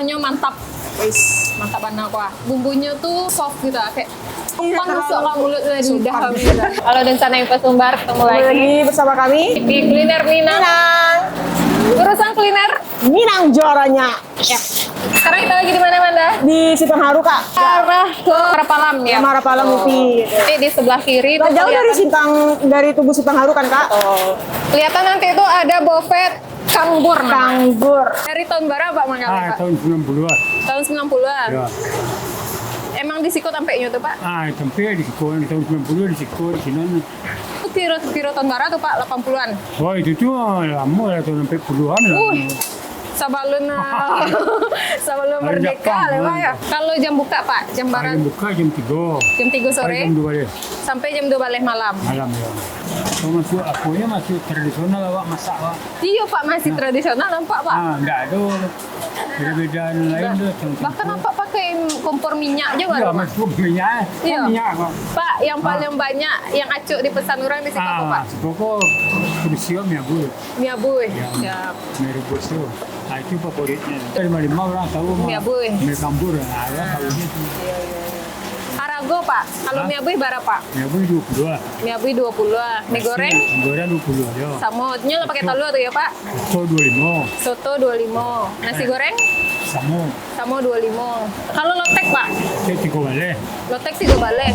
kuahnya mantap. Wis, mantap banget kuah. Bumbunya tuh soft gitu, kayak empang masuk ke mulut di lidah kami. Halo dan sana yang Sumbar, ketemu lagi bersama kami di Kuliner Minang. Urusan kuliner Minang juaranya. ya. Sekarang kita lagi di mana, Manda? Di Sipang Haru, Kak. Arah ke Marapalam ya. Marapalam UPI. Jadi di sebelah kiri Nggak tuh jauh dari Tugu Sipang Haru kan, Kak? kelihatan nanti itu ada buffet Kambur. Kanggur. Dari tahun berapa Bang Pak? Tahun 90-an. Tahun 90-an. Ya. Emang di Siko tampeknya tuh, Pak? Sampai di Siko, tahun 90 di Siko, di sini. Itu kira tahun berapa tuh, Pak? 80-an. Wah, itu tuh lama ya, tahun sampai puluhan lah. Sebelum sebelum Hari merdeka Jepang, lah, Pak ya. Kalau jam buka, Pak, jam Jam barat buka jam 3. jam 3 sore Jam 2 deh, sampai jam 2 balik malam. malam ya. Kalau masuk akunya masih tradisional, Wak, masak, Wak. Iya, Pak, masih tradisional nampak, Pak. Enggak ada beda-beda lain tuh. Bahkan nampak pakai kompor minyak juga, Ya, Pak. masuk minyak. Iya. Minyak, Pak. Pak, yang paling banyak yang acuk di pesan orang di situ apa, Pak? Pokok kursium ya, Bu. Mie buih. Ya, Siap. mie rebus tuh. Nah, itu favoritnya. 5 orang tahu mah. Mie buih. Mie kambur, nah, orang tahunya tuh. Arago, Pak. Kalau Hah? mie buih berapa, Pak? Mie buih 22. Mie buih 20 lah. Mie goreng Mie goreng 20 ya. samutnya lo pakai telur tuh ya, Pak? Soto 25. Soto 25. Nasi goreng Samo. sama 25. Kalau lotek, Pak? Saya 3 balik. Lotek 3 balik.